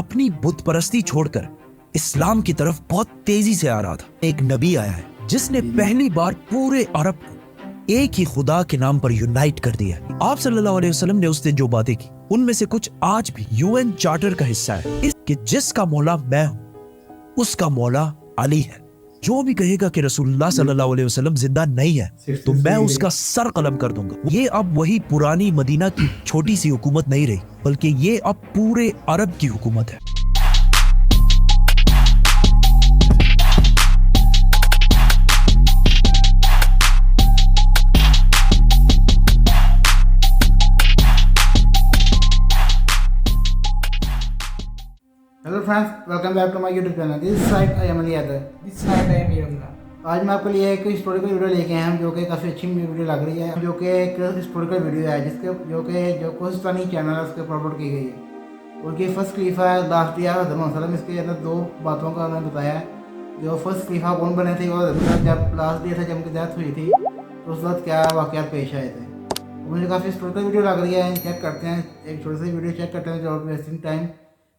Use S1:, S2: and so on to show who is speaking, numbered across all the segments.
S1: अपनी बुत परस्ती छोड़कर इस्लाम की तरफ बहुत तेजी से आ रहा था। एक नबी आया है जिसने पहली बार पूरे अरब को एक ही खुदा के नाम पर यूनाइट कर दिया। आप सल्लल्लाहु अलैहि वसल्लम ने उस दिन जो बातें की उनमें से कुछ आज भी यूएन चार्टर का हिस्सा है कि जिसका मौला मैं हूं उसका मौला अली है। जो भी कहेगा कि रसूलुल्लाह सल्लल्लाहु अलैहि वसल्लम जिंदा नहीं है तो मैं उसका सर कलम कर दूंगा। ये अब वही पुरानी मदीना की छोटी सी हुकूमत नहीं रही, बल्कि ये अब पूरे अरब की हुकूमत है।
S2: Hello friends, welcome back to my YouTube channel. This side I am Ali Yadav.
S3: This side I am Yamuna.
S2: आज मैं आपके लिए एक हिस्टोरिकल वीडियो लेके आया हूँ जो कि काफ़ी अच्छी वीडियो लग रही है, जो कि एक हिस्टोरिकल वीडियो है जिसके जो कोहिस्तानी चैनल है उसके ऊपर अपलोड की गई है। उनकी फर्स्ट खलीफा है लास्ट ईयर हज़रत मोहम्मद। इसके अंदर दो बातों का उन्होंने बताया है। जो फर्स्ट खलीफा कौन बने थे वो जब लास्ट ईयर था जब उनकी डेथ हुई थी तो उस वक्त क्या वाक़यात पेश आए थे। मुझे काफ़ी हिस्टोरिकल वीडियो लग रही है। चेक करते हैं, एक छोटी सी वीडियो चेक करते हैं जो वेस्टिंग टाइम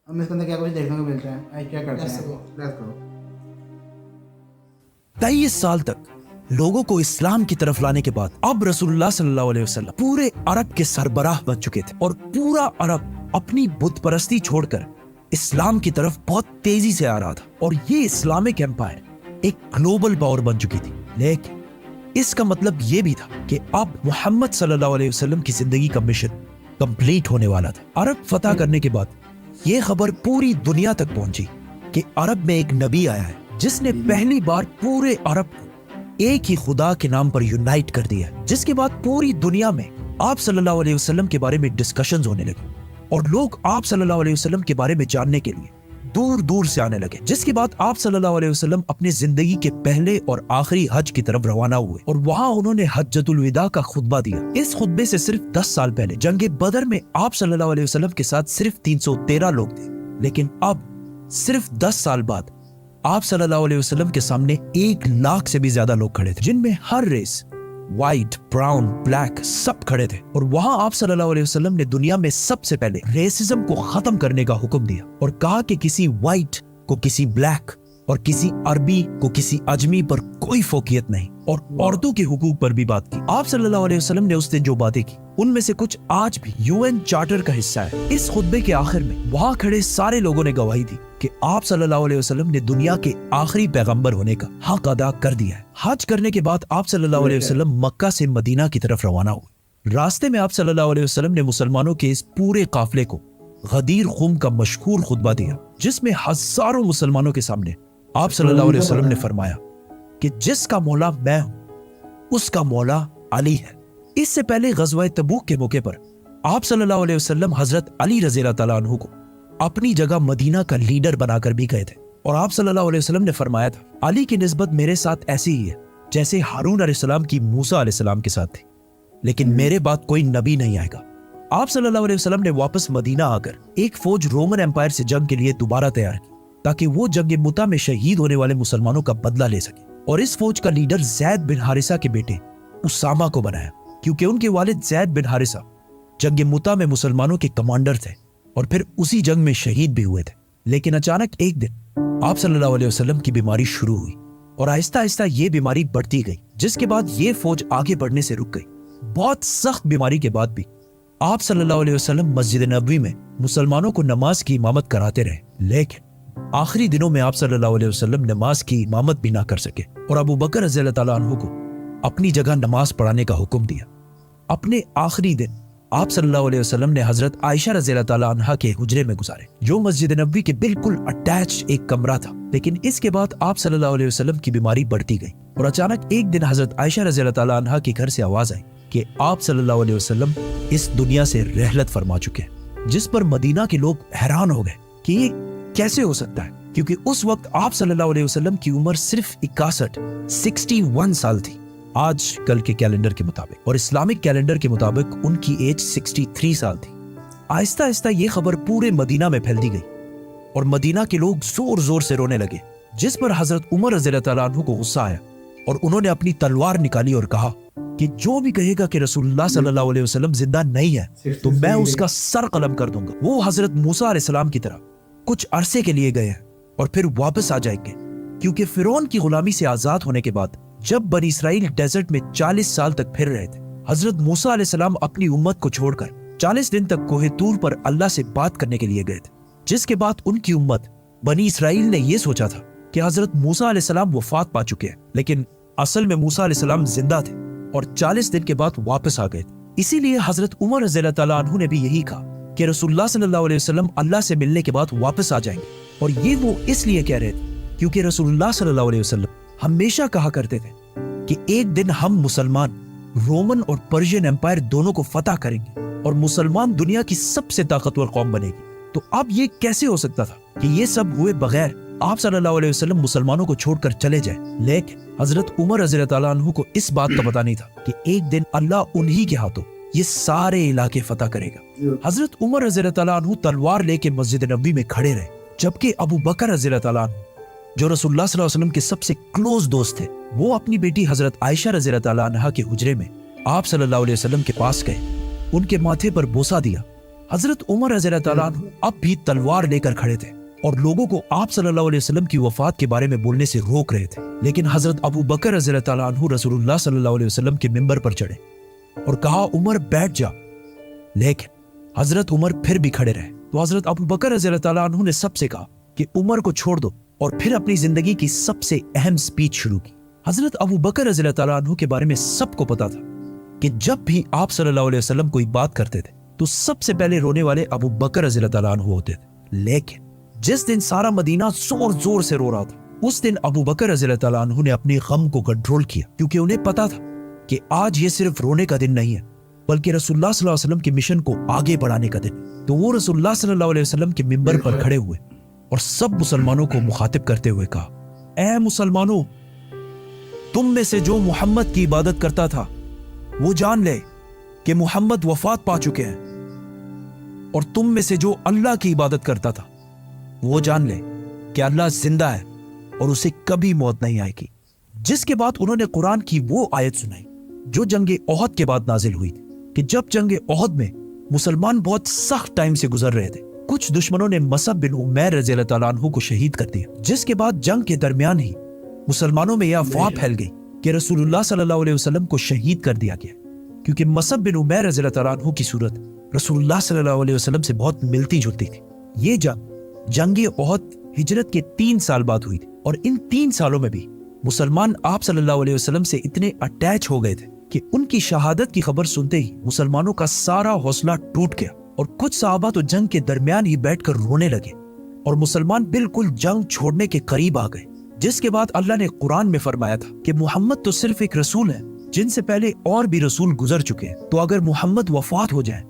S2: हमें इसके अंदर क्या कुछ देखने को मिलता है। आई क्या करते हैं, लेट्स गो।
S1: 23 साल तक लोगों को इस्लाम की तरफ लाने के बाद अब रसूलुल्लाह सल्लल्लाहु अलैहि वसल्लम पूरे अरब के सरबराह बन चुके थे और पूरा अरब अपनी बुत परस्ती छोड़कर इस्लाम की तरफ बहुत तेजी से आ रहा था और ये इस्लामिक एम्पायर एक ग्लोबल पावर बन चुकी थी। लेकिन इसका मतलब ये भी था कि अब मोहम्मद सल्लल्लाहु अलैहि वसल्लम की जिंदगी का मिशन कंप्लीट होने वाला था। अरब फतह करने के बाद ये खबर पूरी दुनिया तक पहुंची कि अरब में एक नबी आया है जिसने पहली बार पूरे अरब को एक ही खुदा के नाम पर यूनाइट कर दिया, जिसके बाद पूरी दुनिया में आप सल्लल्लाहु अलैहि वसल्लम के बारे में डिस्कशंस होने लगे और लोग आप सल्लल्लाहु अलैहि वसल्लम के बारे में जानने के लिए दूर दूर से आने लगे। जिसके बाद आप सल्लल्लाहु अलैहि वसल्लम अपनी जिंदगी के पहले और आखिरी हज की तरफ रवाना हुए और वहां उन्होंने हज्जतुल विदा का खुतबा दिया। इस खुतबे से सिर्फ 10 साल पहले जंगे बदर में आप सल्लल्लाहु अलैहि वसल्लम के साथ सिर्फ 313 लोग थे, लेकिन अब सिर्फ 10 साल बाद आप सल्लल्लाहु अलैहि वसल्लम के सामने 1 लाख से भी ज्यादा लोग खड़े थे, जिनमें हर रेस व्हाइट, ब्राउन, ब्लैक सब खड़े थे। और वहां आप सल्लल्लाहु अलैहि वसल्लम ने दुनिया में सबसे पहले रेसिज्म को खत्म करने का हुक्म दिया और कहा कि किसी व्हाइट को किसी ब्लैक और किसी अरबी को किसी अजमी पर कोई फोकियत नहीं, और औरतों के हुकूक पर भी बात की। आप सल्लल्लाहु अलैहि वसल्लम ने उस दिन जो बातें की उनमें से कुछ आज भी यूएन चार्टर का हिस्सा है। इस खुतबे के आखिर में वहां खड़े सारे लोगों ने गवाही दी कि आप सल्लल्लाहु अलैहि वसल्लम ने दुनिया के आखिरी पैगंबर होने का हक अदा कर दिया है। हज करने के बाद आप सल्लल्लाहु अलैहि वसल्लम मक्का से मदीना की तरफ रवाना हुए। रास्ते में आप सल्लल्लाहु अलैहि वसल्लम ने मुसलमानों के इस पूरे काफिले को गदीर खुम का मशहूर खुतबा दिया, जिसमें हजारों मुसलमानों के सामने आप सल्लल्लाहु अलैहि वसल्लम ने फरमाया कि जिसका मौला मैं हूं उसका मौला अली है। इससे पहले गज़वा तबूक के मौके पर आप सल्लल्लाहु अलैहि वसल्लम हजरत अली रज़ियल्लाहु तआला अन्हु को अपनी जगह मदीना का लीडर बनाकर भी गए थे और आप सल्लल्लाहु अलैहि वसल्लम ने फरमाया था, अली की निस्बत मेरे साथ ऐसी ही है जैसे हारून अलैहिस्सलाम की मूसा अलैहिस्सलाम के साथ थी, लेकिन मेरे बाद कोई नबी नहीं आएगा। आप सल्लल्लाहु अलैहि वसल्लम ने वापस मदीना आकर एक फौज रोमन एम्पायर से जंग के लिए दोबारा तैयार की ताकि वो जंग मुता में शहीद होने वाले मुसलमानों का बदला ले सके, और इस फौज का लीडर ज़ैद बिन हारिसा के बेटे उसामा को बनाया, क्योंकि उनके वालिद ज़ैद बिन हारिसा जंग मुता में मुसलमानों के कमांडर थे और फिर उसी जंग में शहीद भी हुए थे। लेकिन अचानक एक दिन आप सल्लल्लाहु अलैहि वसल्लम की बीमारी शुरू हुई और आहिस्ता आहिस्ता ये बीमारी बढ़ती गई, जिसके बाद ये फौज आगे बढ़ने से रुक गई। बहुत सख्त बीमारी के बाद भी आप सल्लल्लाहु अलैहि वसल्लम मस्जिद नबवी में मुसलमानों को नमाज की इमामत कराते रहे, लेकिन आखिरी दिनों में आप सल्लल्लाहु अलैहि वसल्लम नमाज की इमामत भी ना कर सके और अबू बकर रज़ियल्लाहु तआला अन्हु को अपनी जगह नमाज पढ़ाने का हुक्म दिया। अपने आखिरी दिन आप सल्लल्लाहु अलैहि वसल्लम ने हजरत आयशा रज़ियल्लाहु तआला अन्हा के हुजरे में गुजारे, जो मस्जिद नबवी के बिल्कुल अटैच एक कमरा था। लेकिन इसके बाद आप सल्लल्लाहु अलैहि वसल्लम की बीमारी बढ़ती गई और अचानक एक दिन हजरत आयशा रज़ियल्लाहु तआला अन्हा के घर से आवाज आई कि आप सल्लल्लाहु अलैहि वसल्लम इस दुनिया से रहलत फरमा चुके हैं, जिस पर मदीना के लोग हैरान हो गए कि ये कैसे हो सकता है, क्योंकि उस वक्त आप सल्लल्लाहु अलैहि वसल्लम की उम्र सिर्फ 61 साल थी आज कल के कैलेंडर के मुताबिक, और इस्लामिक कैलेंडर के मुताबिक उनकी एज 63 साल थी। आहिस्ता आहिस्ता ये खबर पूरे मदीना में फैलती गई और मदीना के लोग जोर जोर से रोने लगे, जिस पर हजरत उमर रज़ियल्लाहु तआला अन्हु को गुस्सा आया और उन्होंने अपनी तलवार निकाली और कहा कि जो भी कहेगा कि रसूलुल्लाह सल्लल्लाहु अलैहि वसल्लम जिंदा नहीं है तो मैं उसका सर कलम कर दूंगा। वो हजरत मूसा अलैहिस्सलाम की तरह कुछ अरसे के लिए गए हैं और फिर वापस आ जाएंगे, क्योंकि फिरौन की गुलामी से आजाद होने के बाद जब बनी इसराइल डेजर्ट में 40 साल तक फिर रहे थे, हजरत मूसा अलैहिस्सलाम अपनी उम्मत को छोड़कर 40 दिन तक कोहे तूर पर अल्लाह से बात करने के लिए गए थे। जिसके बाद उनकी उम्मत बनी इसराइल ने यह सोचा था कि हजरत मूसा अलैहिस्सलाम वफात पा चुके हैं, लेकिन असल में मूसा अलैहिस्सलाम जिंदा थे और 40 दिन के बाद वापस आ गए थे। इसीलिए हजरत उमर रज़ियल्लाहु ताला अन्हु ने भी यही कहा कि रसूलुल्लाह सल्लल्लाहु अलैहि वसल्लम अल्लाह से मिलने के बाद वापस आ जाएंगे। और ये वो इसलिए कह रहे थे क्योंकि रसूलुल्लाह सल्लल्लाहु अलैहि वसल्लम हमेशा कहा करते थे कि एक दिन हम मुसलमान रोमन और पर्शियन एम्पायर दोनों को फतह करेंगे और मुसलमान दुनिया की सबसे ताकतवर कौम बनेगी। तो अब ये कैसे हो सकता था कि ये सब हुए बगैर आप सल्लल्लाहु अलैहि वसल्लम मुसलमानों को छोड़कर चले जाए। लेकिन हजरत उमर रज़ियल्लाहु ताला अन्हु को इस बात का पता नहीं था कि एक दिन अल्लाह उन्हीं के हाथों ये सारे इलाके फतह करेगा। हजरत उमर रज़ियल्लाहु ताला अन्हु तलवार लेके मस्जिद नबवी में खड़े रहे, जबकि अबू बकर रज़ियल्लाहु ताला अन्हु जो रसूलुल्लाह सल्लल्लाहु अलैहि वसल्लम के सबसे क्लोज दोस्त थे, वो अपनी बेटी हजरत आयशा रज़ियल्लाहु ताला अन्हा के हुजरे में आप सल्लल्लाहु अलैहि वसल्लम के पास गए, उनके माथे पर बोसा दिया। हजरत उमर रज़ियल्लाहु ताला अन्हु अब भी तलवार लेकर खड़े थे और लोगों को आप सल्लल्लाहु अलैहि वसल्लम की वफात के बारे में बोलने से रोक रहे थे। लेकिन हजरत अबू बकर रज़ियल्लाहु ताला अन्हु रसूलुल्लाह सल्लल्लाहु अलैहि वसल्लम के मिंबर पर चढ़े और कहा, उमर बैठ जा। लेकिन हजरत उमर फिर भी खड़े रहे। तो हजरत अबू बकर रज़ियल्लाहु ताला अन्हु ने सबसे कहा कि उमर को छोड़ दो और फिर अपनी जिंदगी की सबसे अहम स्पीच शुरू की। हजरत अबू बकर रज़ियल्लाहु ताला अन्हु के बारे में सबको पता था कि जब भी आप सल्लल्लाहु अलैहि वसल्लम कोई बात करते थे तो सबसे पहले रोने वाले अबू बकर रज़ियल्लाहु ताला अन्हु होते थे। लेकिन जिस दिन सारा मदीना जोर जोर से रो रहा था, उस दिन अबू बकर रज़ियल्लाहु ताला अन्हु ने अपने गम को कंट्रोल किया, क्योंकि उन्हें पता था कि आज ये सिर्फ रोने का दिन नहीं है बल्कि रसूलुल्लाह सल्लल्लाहु अलैहि वसल्लम के मिशन को आगे बढ़ाने का दिन। तो वो रसूलुल्लाह सल्लल्लाहु अलैहि वसल्लम के मिंबर पर खड़े हुए और सब मुसलमानों को मुखातिब करते हुए कहा, ऐ मुसलमानों, तुम में से जो मोहम्मद की इबादत करता था वो जान ले कि मोहम्मद वफात पा चुके हैं, और तुम में से जो अल्लाह की इबादत करता था वो जान ले कि अल्लाह जिंदा है और उसे कभी मौत नहीं आएगी। जिसके बाद उन्होंने कुरान की वो आयत सुनाई जो जंगे ओहद के बाद नाजिल हुई थी कि जब जंगे ओहद में मुसलमान बहुत सख्त टाइम से गुजर रहे थे, कुछ दुश्मनों ने मसअब बिन उमैर रज़ियल्लाहु ताला अन्हु को शहीद कर दिया। जिसके बाद जंग के दरमियान ही मुसलमानों में यह अफवाह फैल गई कि रसूलुल्लाह सल्लल्लाहु अलैहि वसल्लम को शहीद कर दिया गया, क्योंकि मसअब बिन उमैर रज़ियल्लाहु ताला अन्हु की सूरत रसूलुल्लाह सल्लल्लाहु अलैहि वसल्लम से बहुत मिलती जुलती थी। ये जंगे ओहद हिजरत के 3 साल बाद हुई थी और इन 3 सालों में भी मुसलमान आप सल्लल्लाहु अलैहि वसल्लम से इतने अटैच हो गए थे कि उनकी शहादत की खबर सुनते ही मुसलमानों का सारा हौसला टूट गया और कुछ सहाबा तो जंग के दरमियान ही बैठकर रोने लगे और मुसलमान बिल्कुल जंग छोड़ने के करीब आ गए। जिसके बाद अल्लाह ने कुरान में फरमाया था कि मोहम्मद तो सिर्फ एक रसूल है, जिनसे पहले और भी रसूल गुजर चुके हैं। तो अगर मोहम्मद वफात हो जाए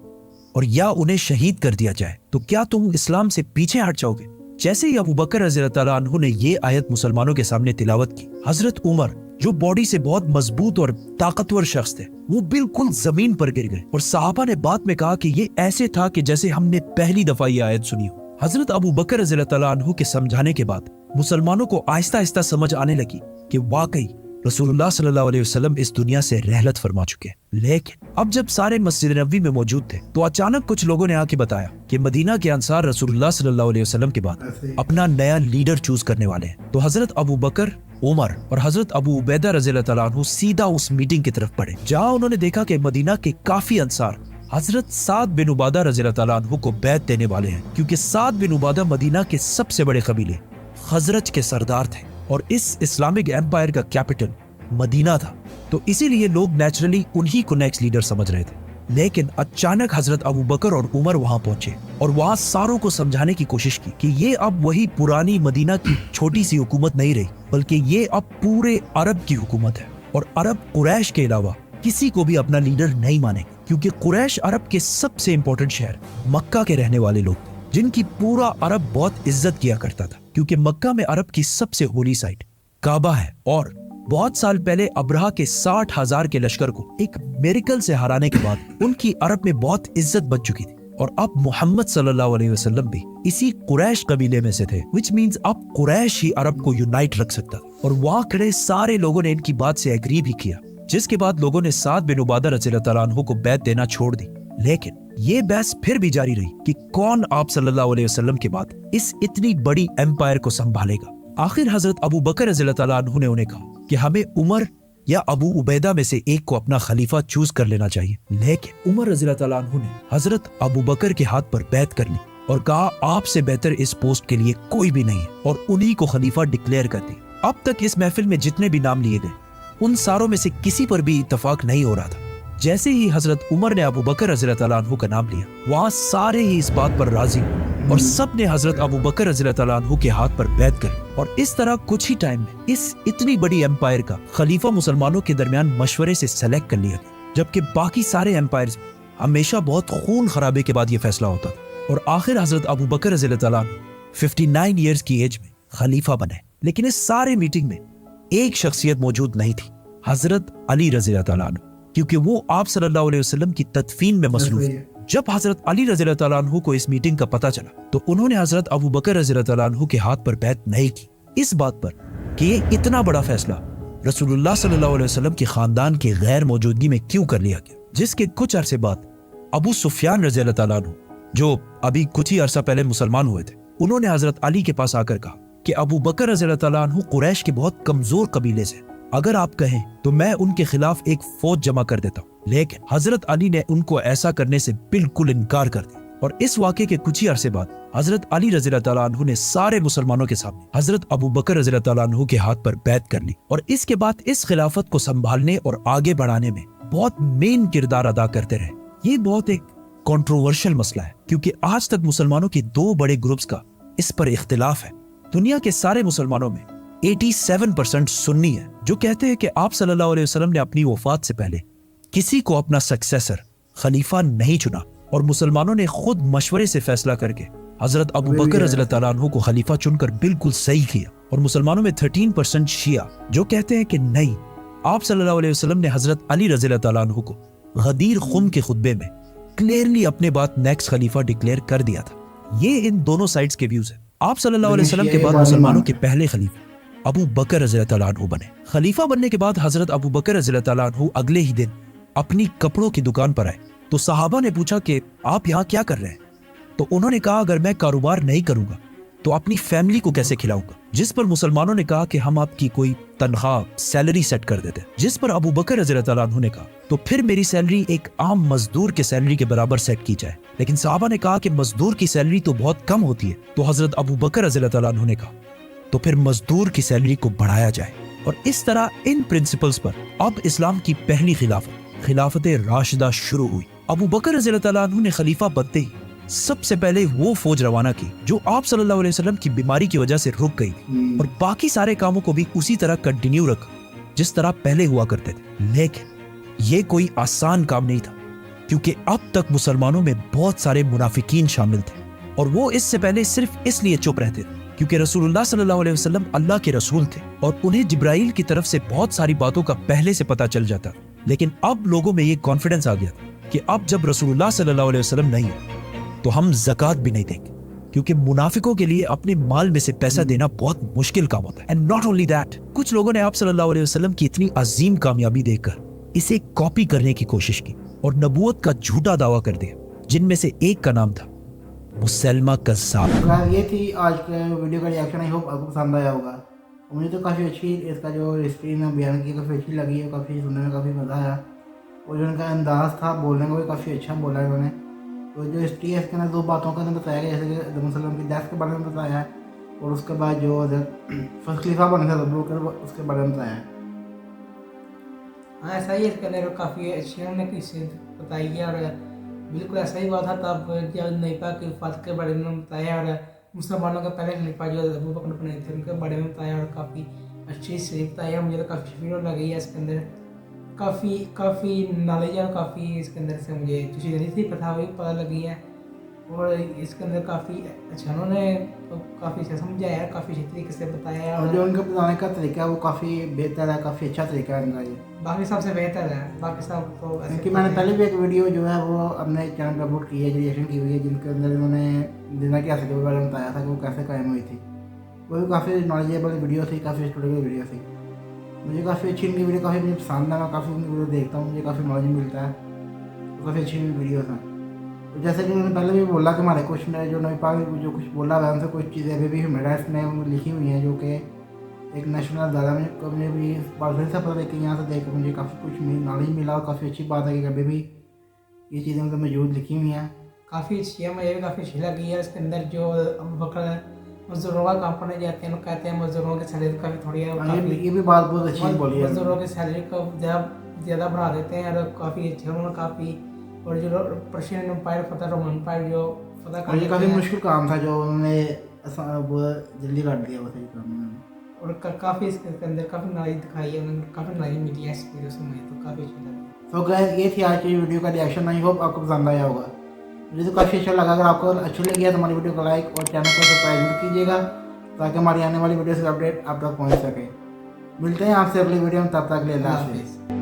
S1: और या उन्हें शहीद कर दिया जाए तो क्या तुम इस्लाम से पीछे हट जाओगे? जैसे ही अबू बकर रज़ियल्लाहु ताला अन्हु ने ये आयत मुसलमानों के सामने तिलावत की, हजरत उमर जो बॉडी से बहुत मजबूत और ताकतवर शख्स थे, वो बिल्कुल जमीन पर गिर गए और सहाबा ने बाद में कहा कि ये ऐसे था कि जैसे हमने पहली दफा ये आयत सुनी हो। हजरत अबू बकर रज़ियल्लाहु ताला अन्हु के समझाने के बाद मुसलमानों को आहिस्ता आहिस्ता समझ आने लगी कि वाकई रसूलुल्लाह सल्लल्लाहु अलैहि वसल्लम इस दुनिया से रहलत फरमा चुके हैं। लेकिन अब जब सारे मस्जिद नबवी में मौजूद थे तो अचानक कुछ लोगों ने आके बताया कि मदीना के अंसार रसूलुल्लाह सल्लल्लाहु अलैहि वसल्लम के बाद अपना नया लीडर चूज करने वाले हैं। तो हजरत अबू बकर, उमर और हजरत अबू उबैदा रज़ियल्लाहु ताला अन्हु सीधा उस मीटिंग की तरफ बढ़े, जहां उन्होंने देखा कि मदीना के काफी अंसार हजरत साद बिन उबादा रज़ियल्लाहु ताला अन्हु को बैत देने वाले हैं, क्योंकि साद बिन उबादा मदीना के सबसे बड़े कबीले खजरज के सरदार थे और इस इस्लामिक एम्पायर का कैपिटल मदीना था। तो इसीलिए लोग नेचुरली उन्हीं को नेक्स्ट लीडर समझ रहे थे। लेकिन अचानक हजरत अबू बकर और उमर वहां पहुंचे और वहां सारों को समझाने की कोशिश की कि ये अब वही पुरानी मदीना की छोटी सी हुकूमत नहीं रही, बल्कि ये अब पूरे अरब की हुकूमत है और अरब कुरैश के अलावा किसी को भी अपना लीडर नहीं माने, क्योंकि कुरैश अरब के सबसे इंपॉर्टेंट शहर मक्का के रहने वाले लोग थे, जिनकी पूरा अरब बहुत इज्जत किया करता था, क्योंकि मक्का में अरब की सबसे होली साइट काबा है और बहुत साल पहले अब्रहा के 60,000 के लश्कर को एक मिरेकल से हराने के बाद उनकी अरब में बहुत इज्जत बच चुकी थी और अब मोहम्मद सल्लल्लाहु अलैहि वसल्लम भी इसी कुरैश कबीले में से थे, विच मींस अब कुरैश ही अरब को यूनाइट रख सकता और वहां खड़े सारे लोगों ने इनकी बात से एग्री भी किया। जिसके बाद लोगों ने साद बिन उबादा रज़ियल्लाहु ताला अन्हु को बैत देना छोड़ दी। लेकिन ये बहस फिर भी जारी रही कि कौन आप सल्लल्लाहु अलैहि वसल्लम के बाद इस इतनी बड़ी एम्पायर को संभालेगा। आखिर हजरत अबू बकर रज़ियल्लाहु तआला अन्हु ने उन्हें कहा कि हमें उमर या अबू उबैदा में से एक को अपना खलीफा चूज कर लेना चाहिए। लेकिन उमर रज़ियल्लाहु तआला अन्हु ने हजरत अबू बकर के हाथ पर बैत कर ली और कहा आपसे बेहतर इस पोस्ट के लिए कोई भी नहीं है, और उन्हीं को खलीफा डिक्लेयर कर दिया। अब तक इस महफिल में जितने भी नाम लिए गए उन सारों में से किसी पर भी इत्तेफाक नहीं हो रहा था। जैसे ही हजरत उमर ने अबू बकर रज़ियल्लाहु तआला अन्हु का नाम लिया, वहां सारे ही इस बात पर राजी हुए और सब ने हजरत अबू बकर रज़ियल्लाहु तआला अन्हु के हाथ पर बैत कर, और इस तरह कुछ ही टाइम में इस इतनी बड़ी एम्पायर का खलीफा मुसलमानों के दरमियान मशवरे से सेलेक्ट कर लिया गया, जबकि बाकी सारे एम्पायर्स हमेशा बहुत खून खराबे के बाद यह फैसला होता था। और आखिर हजरत अबू बकर रज़ियल्लाहु तआला अन्हु 59 ईयर्स की एज में खलीफा बने। लेकिन इस सारे मीटिंग में एक शख्सियत मौजूद नहीं थी, हजरत अली रज़ियल्लाहु तआला अन्हु, क्योंकि वो आप सल्लल्लाहु अलैहि वसल्लम की तदफीन में मसरूफ थे। जब हजरत अली रज़ियल्लाहु तआला अन्हु को इस मीटिंग का पता चला तो उन्होंने हजरत अबू बकर रज़ियल्लाहु तआला अन्हु के हाथ पर बैत नहीं की, इस बात पर कि ये इतना बड़ा फैसला रसूलुल्लाह सल्लल्लाहु अलैहि वसल्लम के खानदान की गैर मौजूदगी में क्यों कर लिया गया। जिसके कुछ अरसे बाद अबू सुफियान रज़ियल्लाहु तआला अन्हु, जो अभी कुछ ही अरसा पहले मुसलमान हुए थे, उन्होंने हजरत अली के पास आकर कहा कि अबू बकर रज़ियल्लाहु तआला अन्हु कुरैश के बहुत कमजोर कबीले से, अगर आप कहें तो मैं उनके खिलाफ एक फौज जमा कर देता हूँ। लेकिन हजरत अली ने उनको ऐसा करने से बिल्कुल इनकार कर दिया, और इस वाक़े के कुछ ही अरसे बाद हजरत अली रज़ियल्लाहु तआला अन्हु ने सारे मुसलमानों के सामने हजरत अबू बकर रज़ियल्लाहु तआला अन्हु के हाथ पर बैत कर ली, और इसके बाद इस खिलाफत को संभालने और आगे बढ़ाने में बहुत मेन किरदार अदा करते रहे। ये बहुत एक कंट्रोवर्शियल मसला है, क्योंकि आज तक मुसलमानों के दो बड़े ग्रुप्स का इस पर इख्तिलाफ है। दुनिया के सारे मुसलमानों में 87% सुन्नी है, जो कहते हैं कि आप सल्लल्लाहु अलैहि वसल्लम ने अपनी वफात से पहले किसी को अपना सक्सेसर खलीफा नहीं चुना, और मुसलमानों ने खुद मशवरे से फैसला करके हजरत अबू बकर रज़ियल्लाहु तआला अन्हु को खलीफा चुनकर बिल्कुल सही किया। और मुसलमानों में 13% शिया, जो कहते हैं कि नहीं, आप सल्लल्लाहु अलैहि वसल्लम ने हजरत अली रज़ियल्लाहु तआला अन्हु को गदीर खुम के खुतबे में क्लियरली अपने बात नेक्स्ट खलीफा डिक्लेयर कर दिया था। ये इन दोनों साइड्स के व्यूज हैं। आप सल्लल्लाहु अलैहि वसल्लम के बाद मुसलमानों के पहले खलीफा अबू बकर रज़ियल्लाहु तआला अन्हु बने। खलीफा बनने के बाद हजरत अबू बकर रज़ियल्लाहु तआला अन्हु अगले ही दिन अपनी कपड़ों की दुकान पर आए, तो सहाबा ने पूछा कि आप यहाँ क्या कर रहे हैं। तो उन्होंने कहा अगर मैं कारोबार नहीं करूंगा तो अपनी फैमिली को कैसे खिलाऊंगा। जिस पर मुसलमानों ने कहा कि हम आपकी कोई तनख्वाह सैलरी सेट कर देते। जिस पर अबू बकर रज़ियल्लाहु तआला अन्हु ने कहा तो फिर मेरी सैलरी एक आम मजदूर के सैलरी के बराबर सेट की जाए। लेकिन सहाबा ने कहा कि मजदूर की सैलरी तो बहुत कम होती है। तो हजरत अबू बकर रज़ियल्लाहु तआला अन्हु ने कहा तो फिर मजदूर की सैलरी को बढ़ाया जाए। और इस तरह इन प्रिंसिपल्स पर अब इस्लाम की पहली खिलाफत राशिदा शुरू हुई। अबू बकर रज़ियल्लाहु तआला अन्हु ने खलीफा बनते ही सबसे पहले वो फौज रवाना की जो आप सल्लल्लाहु अलैहि वसल्लम की बीमारी की वजह से रुक गई, और बाकी सारे कामों को भी उसी तरह कंटिन्यू रखा जिस तरह पहले हुआ करते थे। लेकिन ये कोई आसान काम नहीं था, क्योंकि अब तक मुसलमानों में बहुत सारे मुनाफिकीन शामिल थे, और वो इससे पहले सिर्फ इसलिए चुप रहते थे क्योंकि रसूलुल्लाह सल्लल्लाहु अलैहि वसल्लम अल्लाह के रसूल थे और उन्हें जिब्राइल की तरफ से बहुत सारी बातों का पहले से पता चल जाता। लेकिन अब लोगों में ये कॉन्फिडेंस आ गया था कि अब जब रसूलुल्लाह सल्लल्लाहु अलैहि वसल्लम नहीं है तो हम ज़कात भी नहीं देंगे, क्योंकि मुनाफिकों के लिए अपने माल में से पैसा देना बहुत मुश्किल काम होता है। एंड नॉट ओनली दैट, कुछ लोगों ने आप सल्लल्लाहु अलैहि वसल्लम की इतनी अजीम कामयाबी देखकर इसे कॉपी करने की कोशिश की और नबूवत का झूठा दावा कर दिया, जिनमें से एक का नाम था मुसलमा कज़्ज़ाब।
S2: ये थी आज के वीडियो का रिएक्शन। आई होप आपको पसंद आया होगा। मुझे तो काफ़ी अच्छी इसका जो रेसिपी में बयान की काफ़ी अच्छी लगी है, काफ़ी सुनने में काफ़ी मज़ा आया, और जो उनका अंदाज़ था बोलने का भी काफ़ी अच्छा बोला है उन्होंने। तो जो हिस्ट्री है इसके अंदर दो बातों का बताया गया, जैसे कि वसल्लम की डेथ के बारे में बताया है, और उसके बाद जो फर्स्ट खलीफा बने थे अबू बकर, उसके बारे में बताया है।
S3: हाँ ऐसा ही इसके अंदर काफ़ी अच्छी उन्होंने किस्से बताई है, और बिल्कुल ऐसा ही हुआ था। तब जब नईपा की वफात के बारे में बताया, और मुसलमानों के पहले खलीफा जो अबू बकर बने थे उनके बारे में बताया, और काफ़ी अच्छी हिस्ट्री बताई है। मुझे तो काफ़ी फील लगी है इसके अंदर, काफ़ी नॉलेज है, और काफ़ी इसके अंदर से मुझे जो चीज़ें नहीं थी पता वही पता लगी है। और इसके अंदर काफ़ी अच्छा उन्होंने तो काफ़ी अच्छा समझाया है, काफ़ी अच्छी तरीके से बताया है,
S2: और जो उनका बताने का तरीका है वो काफ़ी बेहतर है, काफ़ी अच्छा तरीका है उनका। ये
S3: बाकी सबसे बेहतर है, बाकी सब तो
S2: क्योंकि मैंने पहले भी एक वीडियो जो है वो अपने चैनल पर अपलोड की है, रिएक्शन की हुई है, जिनके अंदर उन्होंने दुनिया की आसिफ के बारे में बताया था कि वो कैसे कायम हुई थी। वो भी काफ़ी नॉलेजेबल वीडियो थी, काफ़ी स्टूडेबल वीडियो थी। मुझे काफ़ी अच्छी उनकी वीडियो काफ़ी मुझे पसंद है, मैं काफ़ी उनकी वीडियो देखता हूँ, मुझे काफ़ी नॉलेज मिलता है, काफ़ी अच्छी वीडियो था। जैसे कि मैंने पहले भी बोला कि हमारे कुछ जो नबी पाक ने जो कुछ बोला हुआ है उनसे कुछ चीज़ें अभी भी ह्यूमन राइट्स ने लिखी हुई हैं जो कि एक नेशनल अदालत में कभी भी बात से पता कि यहाँ से देख कर मुझे काफ़ी कुछ नॉलेज मिला और काफ़ी अच्छी बात है कि कभी भी ये चीज़ें मतलब मौजूद लिखी हुई हैं।
S3: काफ़ी अच्छी है, मुझे भी काफ़ी अच्छी लगी है। इसके अंदर जो अबू बकर मजदूरों का काम करने जाते हैं, लोग कहते हैं मजदूरों की सैलरी काफ़ी थोड़ी है,
S2: ये भी बात बहुत अच्छी बोली है।
S3: मजदूरों की सैलरी को ज़्यादा बढ़ा देते हैं और काफ़ी अच्छे उन्होंने काफ़ी, और जो पर्शियन एम्पायर फतह रोमन एम्पायर जो फतह कर
S2: और ये
S3: लेते
S2: काफ़ी
S3: हैं,
S2: मुश्किल काम था जो उन्होंने वो जल्दी कर दिया बस ये काम उन्होंने।
S3: और काफ़ी इसके अंदर काफ़ी नॉलेज दिखाई है, उन्होंने काफ़ी नॉलेज मिली है इस वीडियो से, मुझे तो काफ़ी अच्छी लगी।
S2: तो गाइस ये थी आज की वीडियो का रिएक्शन। आई होप आपको पसंद आया होगा। मुझे तो काफ़ी अच्छा लगा। अगर आपको अच्छी लगी है तो हमारी वीडियो को लाइक और चैनल को सब्सक्राइब जरूर कीजिएगा ताकि हमारी आने वाली वीडियो से अपडेट आप तक पहुंच सके। मिलते हैं आपसे अगली वीडियो में, तब तक के लिए अल्लाह हाफिज़।